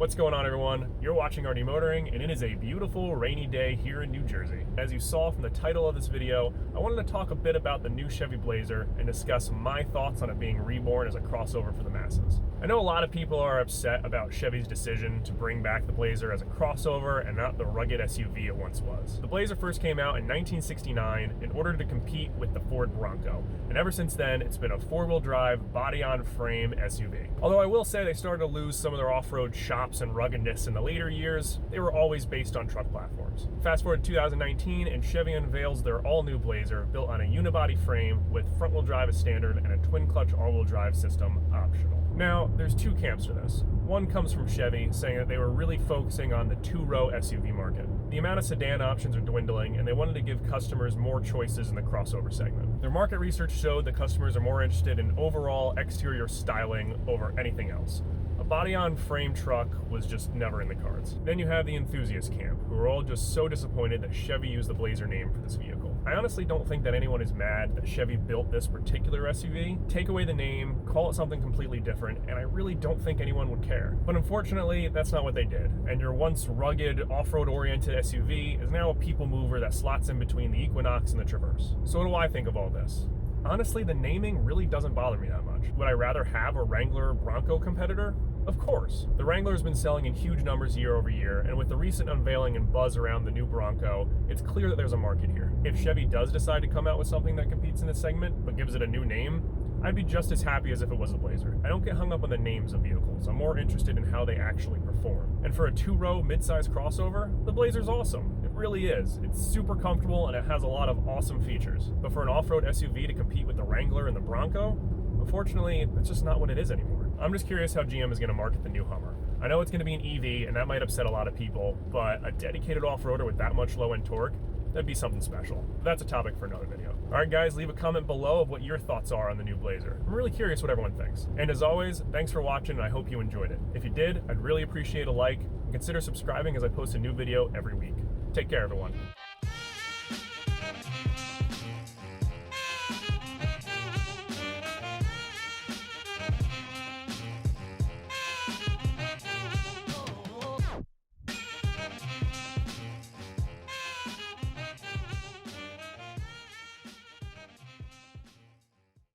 What's going on, everyone? You're watching RD Motoring, and it is a beautiful rainy day here in New Jersey. As you saw from the title of this video, I wanted to talk a bit about the new Chevy Blazer and discuss my thoughts on it being reborn as a crossover for the masses. I know a lot of people are upset about Chevy's decision to bring back the Blazer as a crossover and not the rugged SUV it once was. The Blazer first came out in 1969 in order to compete with the Ford Bronco, and ever since then it's been a four-wheel drive, body-on-frame SUV. Although I will say they started to lose some of their off-road chops and ruggedness in the later years, they were always based on truck platforms. Fast forward to 2019 and Chevy unveils their all-new Blazer built on a unibody frame with front-wheel drive as standard and a twin-clutch all-wheel drive system optional. Now, there's two camps to this. One comes from Chevy, saying that they were really focusing on the two-row SUV market. The amount of sedan options are dwindling, and they wanted to give customers more choices in the crossover segment. Their market research showed that customers are more interested in overall exterior styling over anything else. A body-on-frame truck was just never in the cards. Then you have the enthusiast camp, who are all just so disappointed that Chevy used the Blazer name for this vehicle. I honestly don't think that anyone is mad that Chevy built this particular SUV. Take away the name, call it something completely different, and I really don't think anyone would care. But unfortunately, that's not what they did. And your once rugged, off-road oriented SUV is now a people mover that slots in between the Equinox and the Traverse. So what do I think of all this? Honestly, the naming really doesn't bother me that much. Would I rather have a Wrangler Bronco competitor? Of course. The Wrangler has been selling in huge numbers year over year, and with the recent unveiling and buzz around the new Bronco, it's clear that there's a market here. If Chevy does decide to come out with something that competes in this segment, but gives it a new name, I'd be just as happy as if it was a Blazer. I don't get hung up on the names of vehicles. I'm more interested in how they actually perform. And for a two-row mid-size crossover, the Blazer's awesome. It really is. It's super comfortable and it has a lot of awesome features. But for an off-road SUV to compete with the Wrangler and the Bronco, unfortunately, that's just not what it is anymore. I'm just curious how GM is going to market the new Hummer. I know it's going to be an EV, and that might upset a lot of people, but a dedicated off-roader with that much low-end torque, that'd be something special. That's a topic for another video. All right, guys, leave a comment below of what your thoughts are on the new Blazer. I'm really curious what everyone thinks. And as always, thanks for watching, and I hope you enjoyed it. If you did, I'd really appreciate a like, and consider subscribing as I post a new video every week. Take care, everyone.